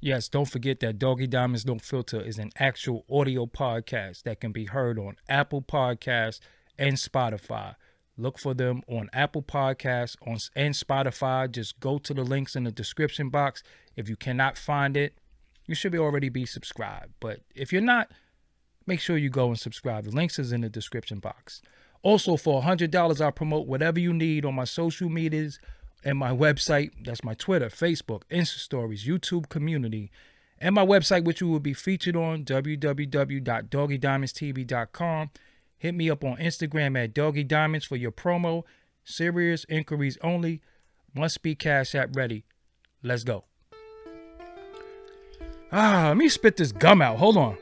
Yes, don't forget that Doggy Diamonds No Filter is an actual audio podcast that can be heard on Apple Podcasts and Spotify. Look for them on Apple Podcasts and Spotify. Just go to the links in the description box. If you cannot find it, you should already be subscribed. But if you're not, make sure you go and subscribe. The links is in the description box. Also, for $100, I'll promote whatever you need on my social medias and my website. That's my Twitter, Facebook, Insta Stories, YouTube community, and my website, which you will be featured on, www.doggydiamondstv.com. Hit me up on Instagram at Doggy Diamonds for your promo. Serious inquiries only. Must be Cash App ready. Let's go. Let me spit this gum out. Hold on.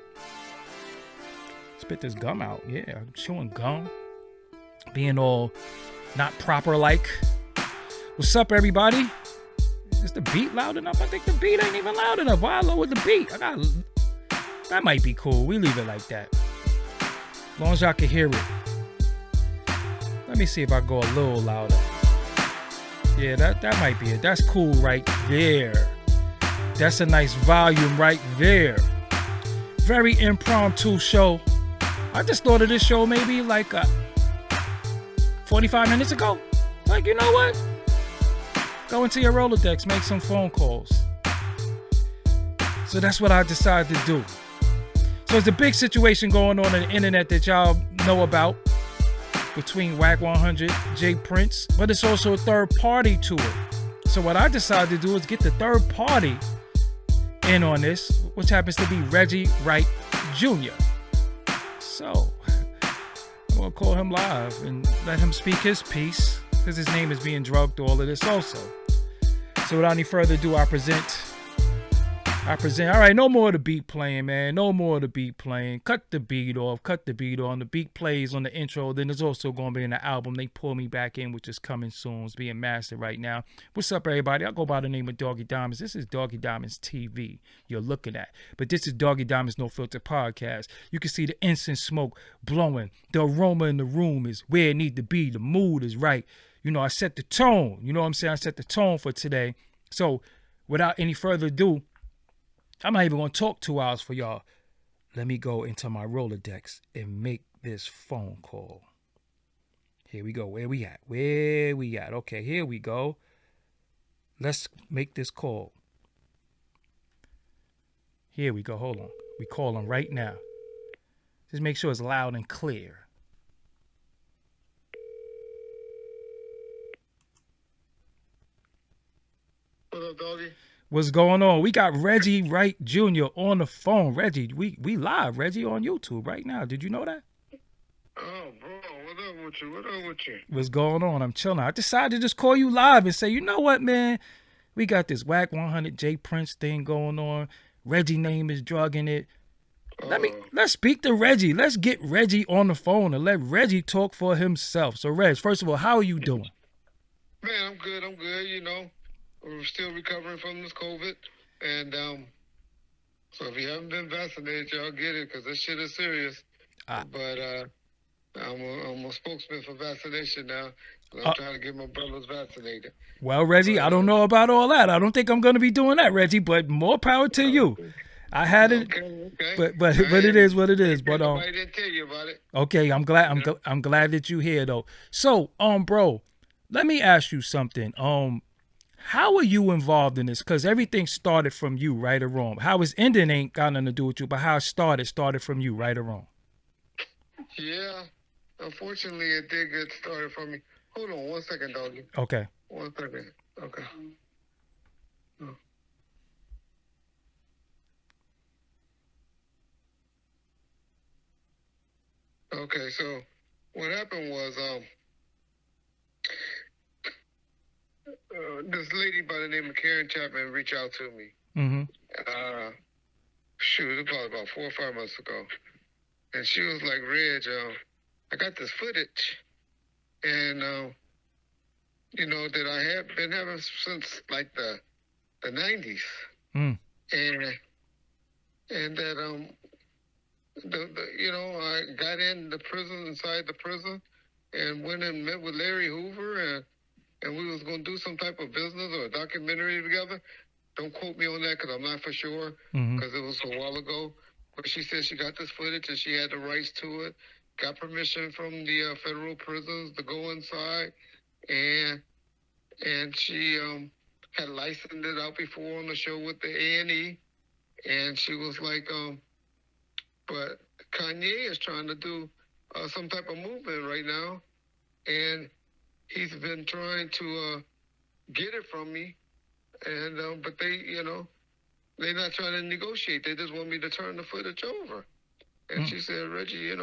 Spit this gum out. Yeah, I'm chewing gum. Being all not proper like. What's up, everybody? Is the beat loud enough? I think the beat ain't even loud enough. Why I lower the beat? That might be cool. We leave it like that. As long as y'all can hear it. Let me see if I go a little louder. Yeah, that might be it. That's cool right there. That's a nice volume right there. Very impromptu show. I just thought of this show maybe like 45 minutes ago. Like, you know what? Go into your Rolodex, make some phone calls. So that's what I decided to do. So there's a big situation going on the internet that y'all know about between Wack 100, J Prince, but it's also a third party to it. So what I decided to do is get the third party in on this, which happens to be Reggie Wright Jr. So I'm going to call him live and let him speak his piece, because his name is being drugged to all of this also. So without any further ado, I present. All right, no more of the beat playing, man. No more of the beat playing. Cut the beat off. The beat plays on the intro. Then there's also going to be in the album They Pull Me Back In, which is coming soon. It's being mastered right now. What's up, everybody? I go by the name of Doggy Diamonds. This is Doggy Diamonds TV you're looking at. But this is Doggy Diamonds No Filter Podcast. You can see the incense smoke blowing. The aroma in the room is where it needs to be. The mood is right. You know, I set the tone. You know what I'm saying? I set the tone for today. So without any further ado, I'm not even going to talk 2 hours for y'all. Let me go into my Rolodex and make this phone call. Here we go. Where we at? Okay, here we go. Let's make this call. Here we go. Hold on. We call him right now. Just make sure it's loud and clear. What up, doggy? What's going on? We got Reggie Wright Jr. on the phone. Reggie, we live, Reggie, on YouTube right now. Did you know that? Oh, bro, what up with you? What's going on? I'm chilling. I decided to just call you live and say, you know what, man? We got this Wack 100 J Prince thing going on. Reggie name is drugging it. Let's speak to Reggie. Let's get Reggie on the phone and let Reggie talk for himself. So, Reg, first of all, how are you doing? Man, I'm good. You know. We're still recovering from this COVID, and so if you haven't been vaccinated, y'all get it, because this shit is serious. But I'm a spokesman for vaccination now. I'm trying to get my brothers vaccinated. Well, Reggie, I don't know about all that. I don't think I'm going to be doing that, Reggie. But more power to you. I had it, okay. but it is what it is. But nobody didn't tell you about it. Okay, I'm glad. I'm glad that you're here though. So, bro, let me ask you something. How are you involved in this? Because everything started from you, right or wrong. How it's ending ain't got nothing to do with you, but how it started from you, right or wrong. Yeah, unfortunately, it did get started from me. Hold on 1 second, doggy. Okay. 1 second. Okay. Okay, so what happened was, this lady by the name of Karen Chapman reached out to me. Mm-hmm. It was probably about 4 or 5 months ago. And she was like, Reg, I got this footage. And, you know, that I have been having since like the 90s. Mm. And that, you know, I got inside the prison and went and met with Larry Hoover and we was going to do some type of business or a documentary together. don't quote me on that because I'm not for sure because it was a while ago. But she said she got this footage and she had the rights to it. Got permission from the federal prisons to go inside, and she had licensed it out before on the show with the A&E, and she was like, but Kanye is trying to do some type of movement right now, and he's been trying to get it from me, and but they, they're not trying to negotiate. They just want me to turn the footage over. And she said, Reggie,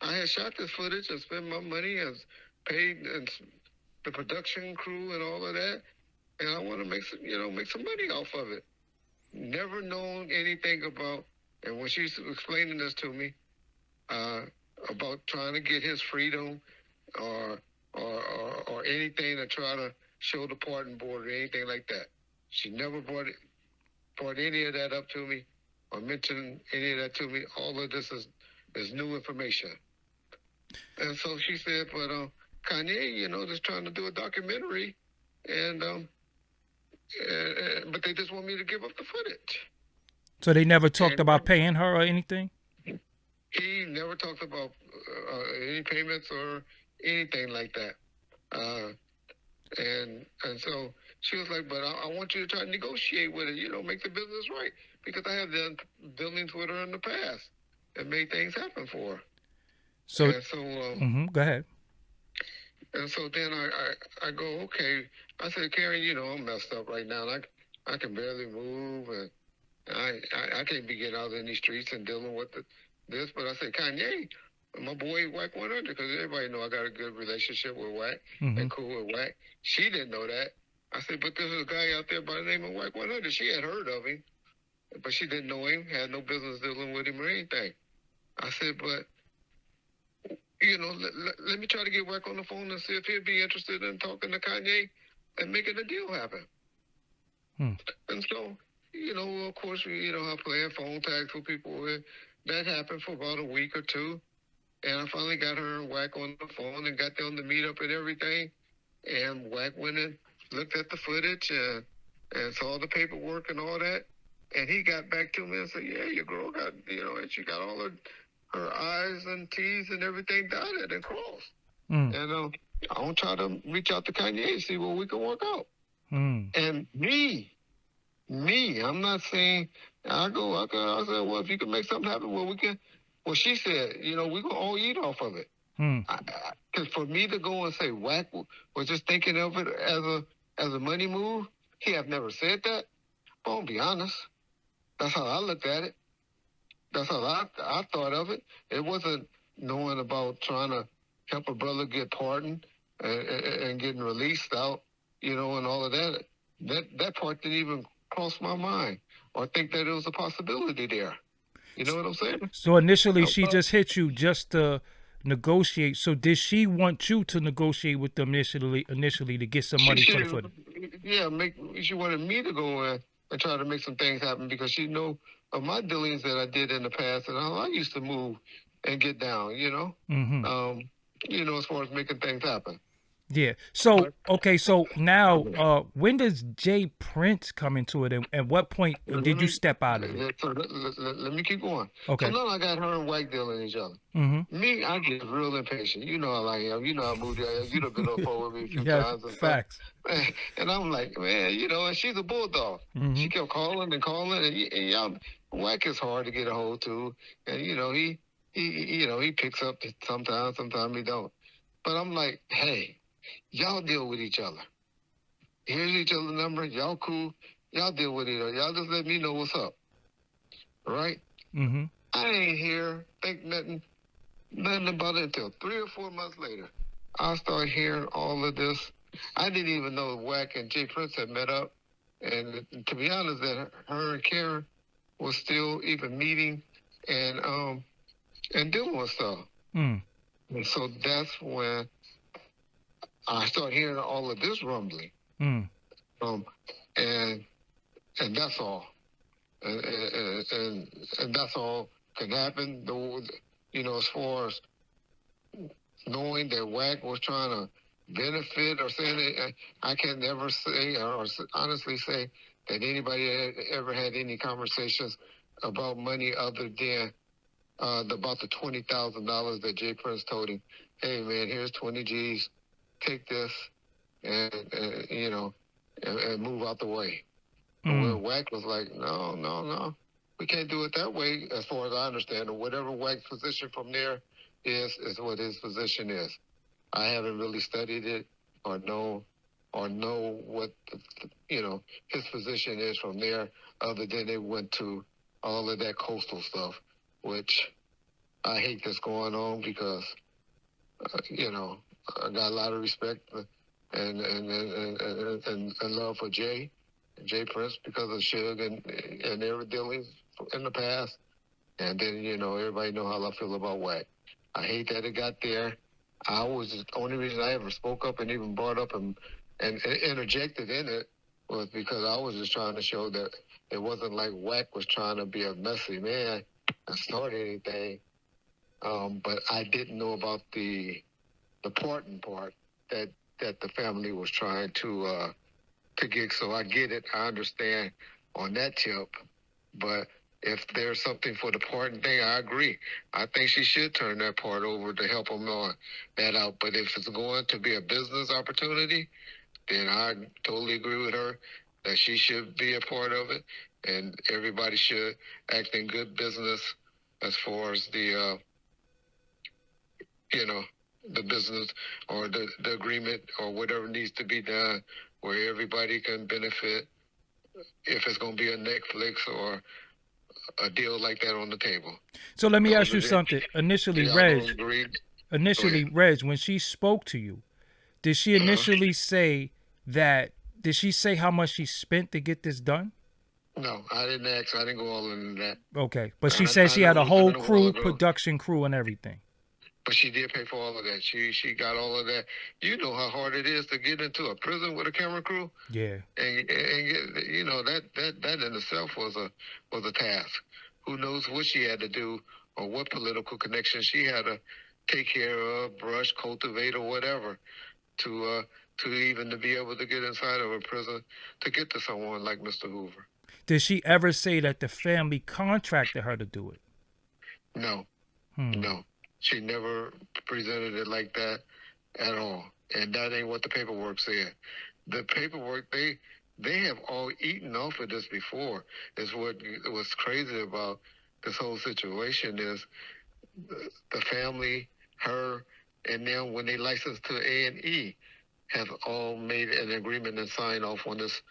I had shot this footage and spent my money and paid and the production crew and all of that, and I want to make some money off of it. Never known anything about, and when she's explaining this to me, about trying to get his freedom or anything to try to show the pardon board or anything like that. She never brought any of that up to me or mentioned any of that to me. All of this is new information. And so she said, but Kanye, just trying to do a documentary, and but they just want me to give up the footage. So they never talked about paying her or anything? He never talked about any payments or anything like that. And so she was like, but I want you to try to negotiate with it, make the business right. Because I have done dealings with her in the past and made things happen for her. So, go ahead. And so then I go, okay. I said, Karen, I'm messed up right now. And I can barely move, and I can't be getting out in these streets and dealing with this. But I said, Kanye, my boy Wack 100, because everybody know I got a good relationship with Wack and cool with Wack. She didn't know that. I said, but there's a guy out there by the name of Wack 100. She had heard of him, but she didn't know him, had no business dealing with him or anything. I said, but, let me try to get Wack on the phone and see if he'd be interested in talking to Kanye and making a deal happen. And so, of course, I'm playing phone tags with people. That happened for about a week or two. And I finally got her and Wack on the phone and got them to meet up and everything. And Wack went and looked at the footage and saw the paperwork and all that. And he got back to me and said, yeah, your girl got, and she got all her I's and T's and everything dotted and crossed. And I want to try to reach out to Kanye and see what we can work out. And me, I'm not saying, I said, well, if you can make something happen, well, she said, we're going to all eat off of it. Because for me to go and say Wack was just thinking of it as a money move, he have never said that. I'll be honest. That's how I looked at it. That's how I thought of it. It wasn't knowing about trying to help a brother get pardoned and getting released out, and all of that. That part didn't even cross my mind or think that it was a possibility there. You know what I'm saying? So initially she just hit you just to negotiate. So did she want you to negotiate with them initially to get some money for the footage? Yeah, she wanted me to go in and try to make some things happen because she know of my dealings that I did in the past and how I used to move and get down, as far as making things happen. Yeah. So, okay. So now, when does Jay Prince come into it, and at what point did you step out of it? So let me keep going. Okay. So now I got her and Wack dealing each other. Me, I get real impatient. You know how I am. You know how moody I am. You done been on phone with me a few times. And facts. And I'm like, man, and she's a bulldog. She kept calling and calling, and y'all, Wack is hard to get a hold to, and he picks up sometimes he don't. But I'm like, hey. Y'all deal with each other. Here's each other's number. Y'all cool. Y'all deal with each other. Y'all just let me know what's up. All right? I ain't here, think nothing about it until 3 or 4 months later. I start hearing all of this. I didn't even know Wack and Jay Prince had met up. And to be honest, that her and Karen was still even meeting and dealing with stuff. And so that's when I start hearing all of this rumbling, and that's all, and that's all can happen. As far as knowing that Wack was trying to benefit or saying that, I can never say or honestly say that anybody had ever had any conversations about money other than about the $20,000 that Jay Prince told him. Hey man, here's 20 G's. Take this and and move out the way. Where Wack was like, no, we can't do it that way. As far as I understand, or whatever Wack's position from there is what his position is. I haven't really studied it or know what his position is from there, other than they went to all of that coastal stuff, which I hate that's going on because I got a lot of respect and love for Jay Prince because of Suge and their dealings in the past. And then, everybody know how I feel about Wack. I hate that it got there. The only reason I ever spoke up and even brought up and interjected in it was because I was just trying to show that it wasn't like Wack was trying to be a messy man and start anything. But I didn't know about the important part that the family was trying to get. So I get it. I understand on that tip. But if there's something for the important thing, I agree. I think she should turn that part over to help them on that out. But if it's going to be a business opportunity, then I totally agree with her that she should be a part of it, and everybody should act in good business as far as the the business or the agreement or whatever needs to be done, where everybody can benefit. If it's going to be a Netflix or a deal like that on the table. So let me ask you something. Initially, Reg, when she spoke to you, did she initially say that? Did she say how much she spent to get this done? No, I didn't ask. I didn't go all into that. Okay, but she said she had a whole crew, production crew, and everything. But she did pay for all of that. She got all of that. You know how hard it is to get into a prison with a camera crew. Yeah. And get, that in itself was a task. Who knows what she had to do or what political connections she had to take care of, brush, cultivate, or whatever, to even to be able to get inside of a prison to get to someone like Mr. Hoover. Did she ever say that the family contracted her to do it? No. No. She never presented it like that at all. And that ain't what the paperwork said. The paperwork, they have all eaten off of this before. Is what was crazy about this whole situation is the family, her, and them, when they licensed to A&E, have all made an agreement and signed off on this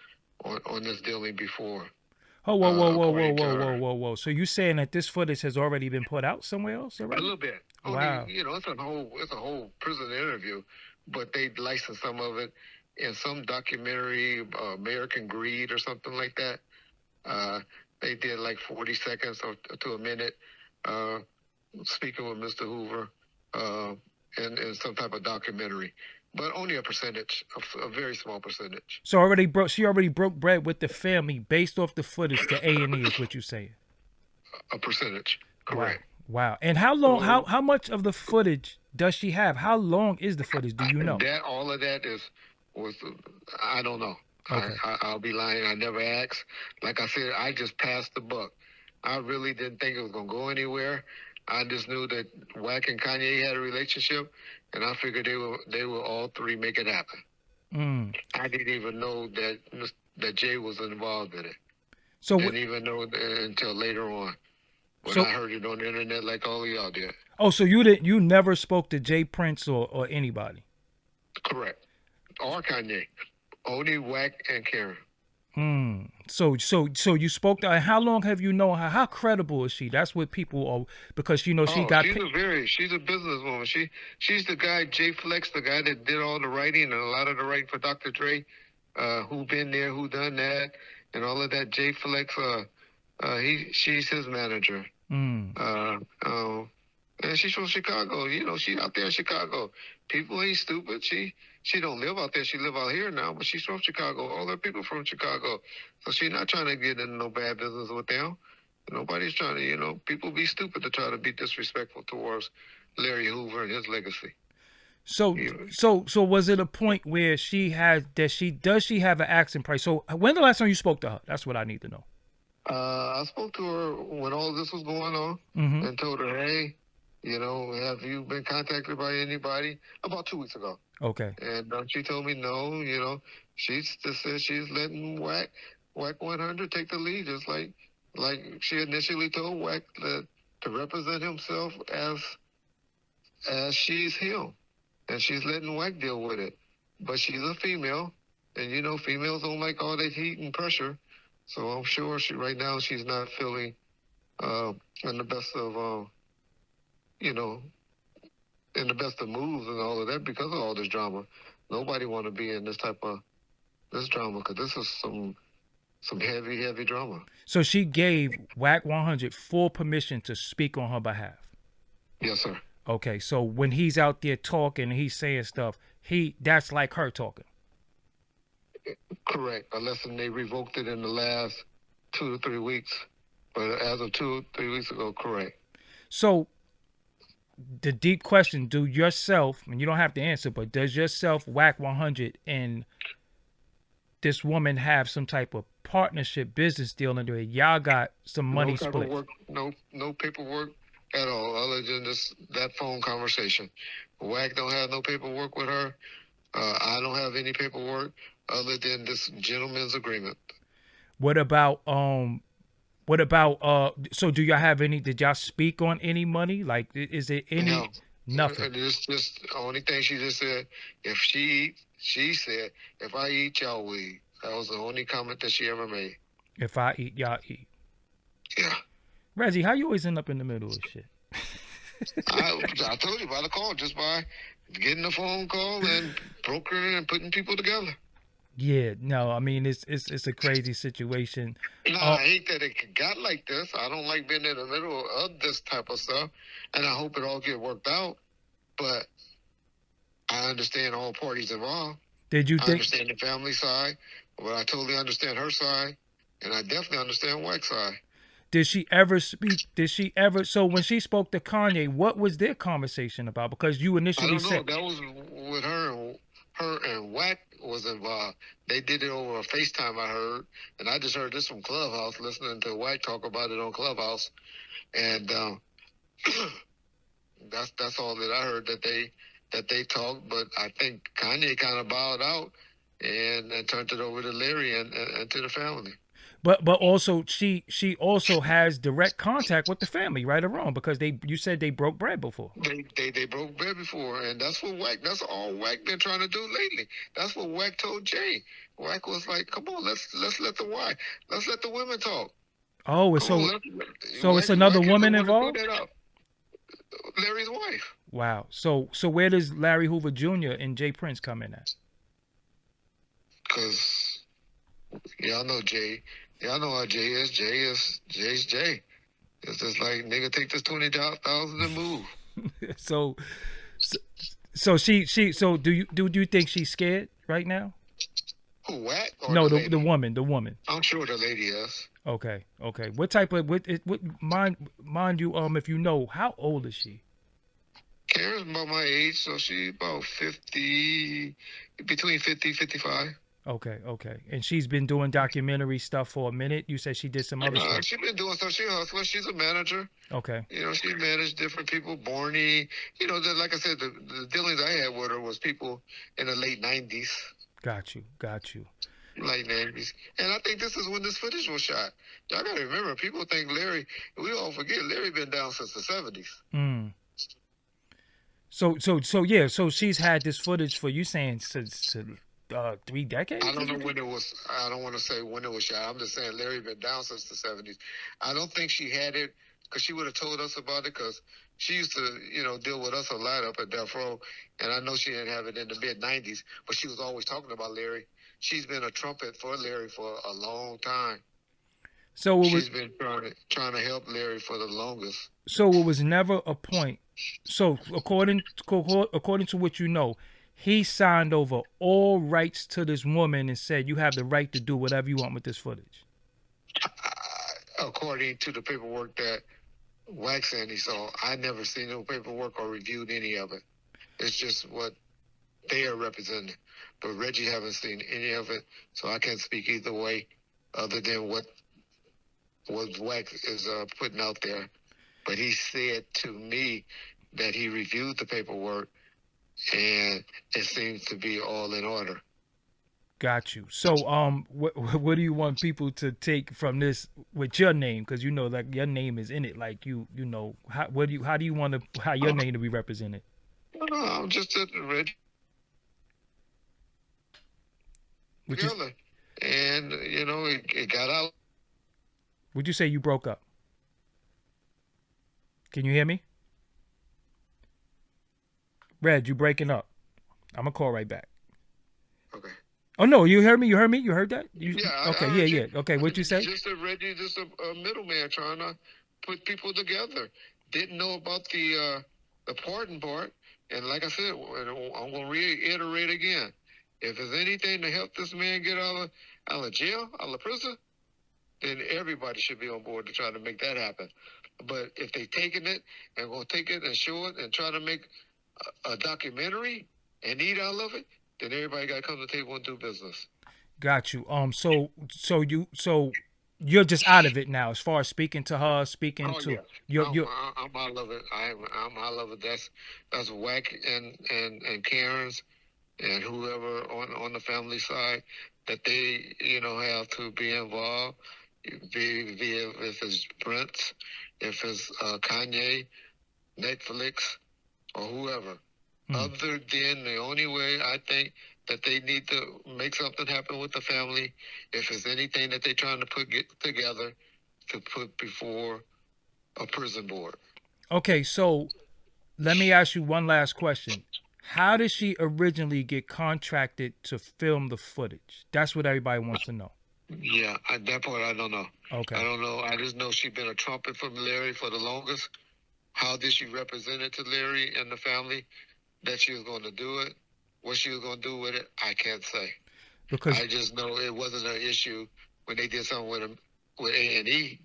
dealing before. Oh, whoa. So you saying that this footage has already been put out somewhere else already? A little bit. Wow. Only, it's a whole prison interview, but they licensed some of it in some documentary, American Greed or something like that. They did like 40 seconds to a minute, speaking with Mr. Hoover, in some type of documentary. But only a percentage, a very small percentage. So she already broke bread with the family based off the footage to A&E is what you're saying? A percentage, correct. Wow. And how long, how much of the footage does she have? How long is the footage? Do you know? All of that was I don't know. Okay. I'll be lying. I never asked. Like I said, I just passed the buck. I really didn't think it was going to go anywhere. I just knew that Wack and Kanye had a relationship, and I figured they will all three make it happen. I didn't even know that Jay was involved in it. So didn't even know until later on when I heard it on the internet, like all of y'all did. Oh, so you never spoke to Jay Prince or anybody? Correct. Or Kanye. Only Wack and Karen. So you spoke to her. How long have you known her? How credible is she? That's what people are, because she got. She's a businesswoman. She's the guy, Jay Flex, the guy that did all the writing and a lot of the writing for Dr. Dre, who been there, who done that, and all of that. Jay Flex, she's his manager. And she's from Chicago. She's out there in Chicago. People ain't stupid. She don't live out there. She live out here now, but she's from Chicago. All her people from Chicago. So she's not trying to get into no bad business with them. Nobody's trying to, people be stupid to try to be disrespectful towards Larry Hoover and his legacy. So so was it a point where she does she have an asking price? So when the last time you spoke to her? That's what I need to know. I spoke to her when all this was going on and told her, hey, have you been contacted by anybody? About 2 weeks ago. Okay. And she told me no, she just said she's letting Wack 100 take the lead, just like she initially told Wack to represent himself as she's him. And she's letting Wack deal with it. But she's a female, and females don't like all that heat and pressure. So I'm sure right now she's not feeling in the best of in the best of moves and all of that because of all this drama. Nobody want to be in this drama because this is some heavy drama. So she gave Wack 100 full permission to speak on her behalf. Yes, sir. Okay, so when he's out there talking and he's saying stuff, that's like her talking. Correct, unless they revoked it in the last 2 to 3 weeks. But as of 2 or 3 weeks ago, correct. So the deep question, do yourself, and you don't have to answer, but does yourself, Wack 100, and this woman have some type of partnership business deal into it? Y'all got some money split. No paperwork at all, other than that phone conversation. Wack don't have no paperwork with her. I don't have any paperwork other than this gentleman's agreement. What about so do y'all have did y'all speak on any money? Like, is it any? No. Nothing. It's just the only thing she just said, she said, if I eat, y'all will eat. That was the only comment that she ever made. If I eat, y'all eat. Yeah. Reggie, how you always end up in the middle of shit? I told you by the call, just by getting a phone call and brokering and putting people together. Yeah, no, I mean it's a crazy situation. No, I hate that it got like this. I don't like being in the middle of this type of stuff, and I hope it all get worked out. But I understand all parties involved. I understand the family side, but I totally understand her side, and I definitely understand Wack's side. Did she ever speak? So when she spoke to Kanye, what was their conversation about? Because you initially said that was with her and Wack was involved. They did it over a FaceTime, I heard, and I just heard this from Clubhouse, listening to Wack talk about it on Clubhouse, and that's all that I heard that they talked. But I think Kanye kind of bowed out and turned it over to Larry and to the family. But also she also has direct contact with the family, right or wrong? Because you said they broke bread before. They broke bread before, and that's all Wack been trying to do lately. That's what Wack told Jay. Wack was like, "Come on, let's let the women talk." Oh, so it's another woman involved? Larry's wife. Wow. So where does Larry Hoover Jr. and Jay Prince come in at? Because y'all know Jay. Y'all know how Jay is. Jay's Jay. It's just like, nigga, take this 20,000 and move. So do you think she's scared right now? Who, Wack? No, the woman. I'm sure the lady is. Okay. What type of mind you, if you know, how old is she? Karen's about my age, so she about 50, between 50, 55. Okay. And she's been doing documentary stuff for a minute. You said she did some other stuff. She's been doing stuff. She hustler. She's a manager. Okay. She managed different people. Barney. Like I said, the dealings I had with her was people in the late 90s. Got you. Late 90s. And I think this is when this footage was shot. Y'all got to remember, people think Larry, we all forget, Larry been down since the 70s. So she's had this footage for, you saying, since 3 decades? I don't know when it was. I don't want to say when it was shot. I'm just saying Larry been down since the 70s. I don't think she had it because she would have told us about it, because she used to, deal with us a lot up at Death Row. And I know she didn't have it in the mid-90s, but she was always talking about Larry. She's been a trumpet for Larry for a long time. So she's been trying to help Larry for the longest. So it was never a point. So according to what you know, he signed over all rights to this woman and said, you have the right to do whatever you want with this footage. According to the paperwork that Wack said he saw, I never seen no paperwork or reviewed any of it. It's just what they are representing. But Reggie haven't seen any of it, so I can't speak either way, other than what Wack is putting out there. But he said to me that he reviewed the paperwork, and it seems to be all in order. Got you. So, what do you want people to take from this with your name? Because you know, like your name is in it. Like you know, how do you want how your name to be represented? I'm just Reggie together, and you know, it got out. Would you say you broke up? Can you hear me? Reg, you breaking up. I'm gonna call right back. Okay. Oh no, you heard me? You heard me? You heard that? Yeah. Okay, yeah. Okay, what'd you say? Just Reggie, just a middleman trying to put people together. Didn't know about the pardon part, and like I said, I'm gonna reiterate again. If there's anything to help this man get out of jail, out of prison, then everybody should be on board to try to make that happen. But if they taking it and gonna take it and show it and try to make a documentary and eat out of it, then everybody got to come to the table and do business. Got you. So you're just out of it now, as far as speaking to her, yeah. I'm out of it. I'm out of it. That's Wack and Karen's and whoever on the family side that they have to be involved. If it's Brent, if it's Kanye, Netflix, or whoever. Other than the only way I think that they need to make something happen with the family, if there's anything that they're trying to get together to put before a prison board. Okay, so let me ask you one last question. How did she originally get contracted to film the footage? That's what everybody wants to know. Yeah, that part I don't know. Okay. I don't know. I just know she's been a trumpet from Larry for the longest. How did she represent it to Larry and the family that she was going to do it? What she was going to do with it, I can't say. Because I just know it wasn't an issue when they did something with A&E.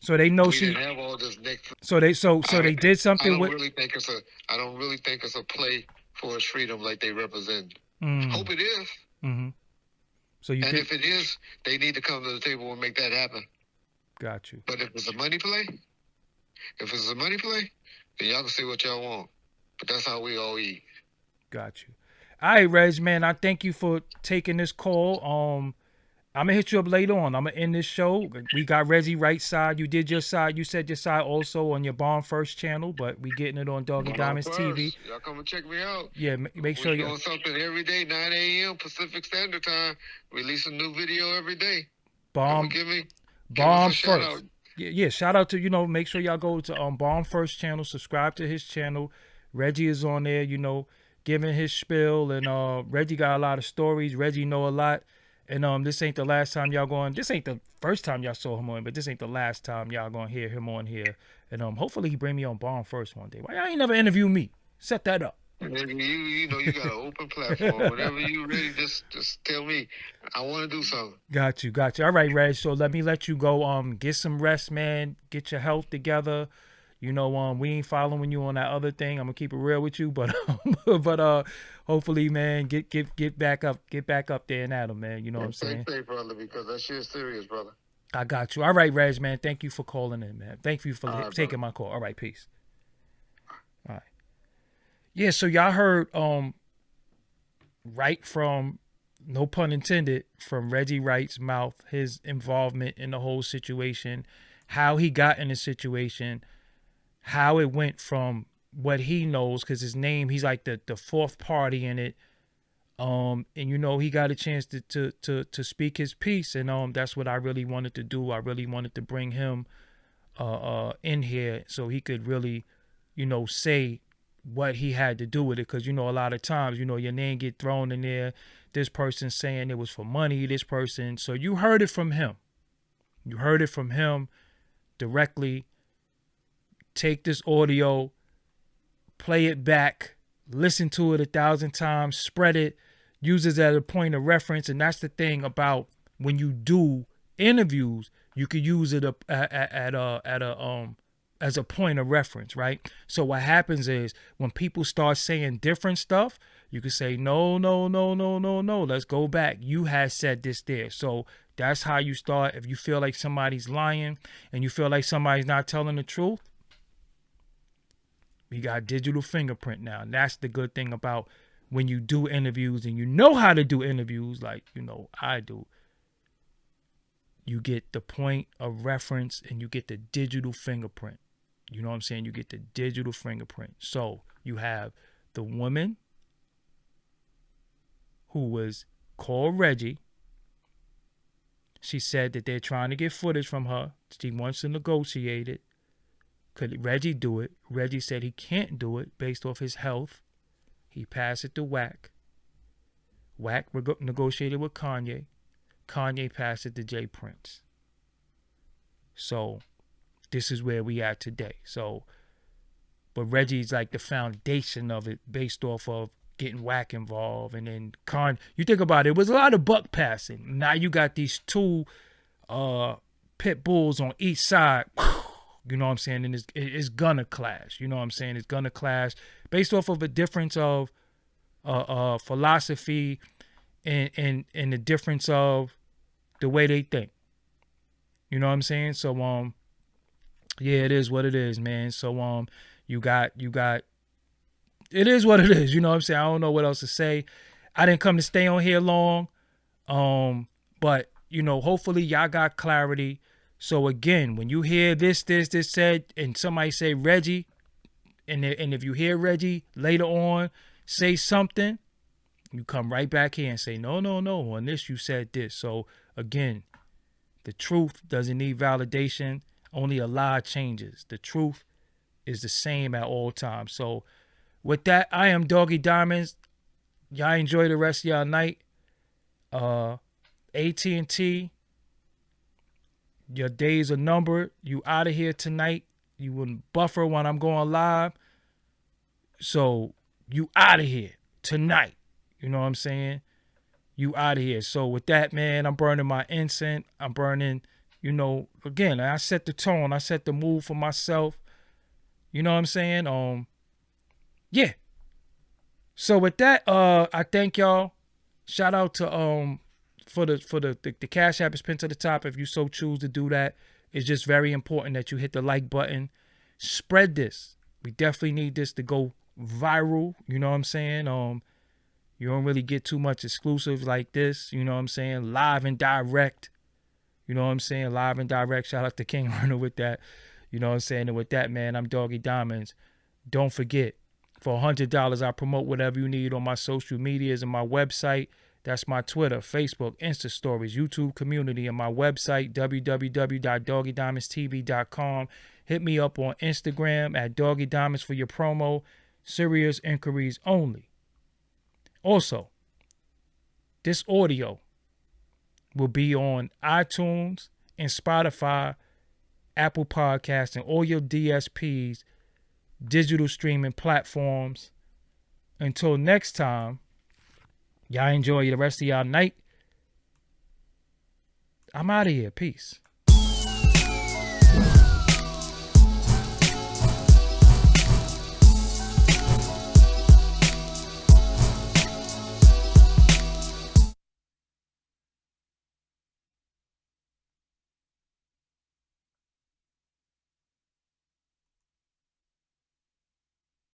So they know we didn't have all this Nick. So they did something I don't really think it's a play for his freedom like they represent. Hope it is. So if it is, they need to come to the table and make that happen. Got you. But if it's a money play, then y'all can say what y'all want. But that's how we all eat. Got you. All right, Reg, man, I thank you for taking this call. I'm going to hit you up later on. I'm going to end this show. We got Reggie Wright's side. You did your side. You said your side also on your Bomb First channel, but we getting it on Doggie Diamonds TV. Y'all come and check me out. Yeah, make sure you're doing something every day, 9 a.m. Pacific Standard Time. Release a new video every day. Bomb First. Yeah, shout out to, make sure y'all go to Bomb First channel, subscribe to his channel. Reggie is on there, giving his spiel, and Reggie got a lot of stories. Reggie know a lot. And this ain't the last time y'all going. This ain't the first time y'all saw him on, but this ain't the last time y'all gonna hear him on here. And hopefully he bring me on Bomb First one day. Why y'all ain't never interview me? Set that up. You got an open platform. Whenever you ready, just tell me. I want to do something. Got you. All right, Reg. So let you go. Get some rest, man. Get your health together. We ain't following you on that other thing. I'm gonna keep it real with you, but hopefully, man, get back up there and at him, man. You know what I'm saying? Stay safe, brother, because that shit's serious, brother. I got you. All right, Reg, man. Thank you for calling in, man. Thank you for taking my call. All right, peace. All right. Yeah, so y'all heard right from, no pun intended, from Reggie Wright's mouth, his involvement in the whole situation, how he got in the situation, how it went from what he knows, because his name, he's like the fourth party in it. And he got a chance to speak his piece, and that's what I really wanted to do. I really wanted to bring him in here so he could really, say what he had to do with it, because a lot of times, your name get thrown in there, this person saying it was for money, this person. So you heard it from him. You heard it from him directly. Take this audio, play it back, listen to it 1,000 times, spread it, use it as a point of reference. And that's the thing about when you do interviews, you could use it at a as a point of reference, right? So what happens is when people start saying different stuff, you can say, no, no, no, no, no, no. Let's go back. You had said this there. So that's how you start. If you feel like somebody's lying and you feel like somebody's not telling the truth, we got digital fingerprint now. And that's the good thing about when you do interviews and you know how to do interviews, like, you know, I do. You get the point of reference and you get the digital fingerprint. You know what I'm saying? You get the digital fingerprint. So you have the woman who was called Reggie. She said that they're trying to get footage from her. She wants to negotiate it. Could Reggie do it? Reggie said he can't do it based off his health. He passed it to Wack. Wack negotiated with Kanye. Kanye passed it to Jay Prince. So this is where we at today. So, but Reggie's like the foundation of it based off of getting Wack involved. And then you think about it, it was a lot of buck passing. Now you got these two pit bulls on each side. You know what I'm saying? And it's gonna clash. You know what I'm saying? It's gonna clash based off of a difference of philosophy and the difference of the way they think. You know what I'm saying? So yeah, it is what it is, man. So you got it is what it is. You know what I'm saying? I don't know what else to say. I didn't come to stay on here long. But you know, hopefully y'all got clarity. So again, when you hear this said, and somebody say Reggie, and if you hear Reggie later on say something, you come right back here and say, no, on this you said this. So again, the truth doesn't need validation. Only a lie changes. The truth is the same at all times. So with that, I am Doggie Diamonds. Y'all enjoy the rest of y'all night. AT&T, your days are numbered. You out of here tonight. You wouldn't buffer when I'm going live. So you out of here tonight. You know what I'm saying? You out of here. So with that, man, I'm burning my incense. I'm burning, you know, again, I set the tone. I set the mood for myself. You know what I'm saying? Yeah. So with that, I thank y'all. Shout out to for the Cash App is pinned to the top if you so choose to do that. It's just very important that you hit the like button. Spread this. We definitely need this to go viral. You know what I'm saying? You don't really get too much exclusive like this. You know what I'm saying? Live and direct. You know what I'm saying? Live and direct. Shout out to King Runner with that. You know what I'm saying? And with that, man, I'm Doggie Diamonds. Don't forget, for $100, I promote whatever you need on my social medias and my website. That's my Twitter, Facebook, Insta Stories, YouTube community, and my website, www.doggiediamondstv.com. Hit me up on Instagram at Doggie Diamonds for your promo. Serious inquiries only. Also, this audio will be on iTunes and Spotify, Apple Podcasts, and all your DSPs, digital streaming platforms. Until next time, y'all enjoy the rest of y'all night. I'm out of here. Peace.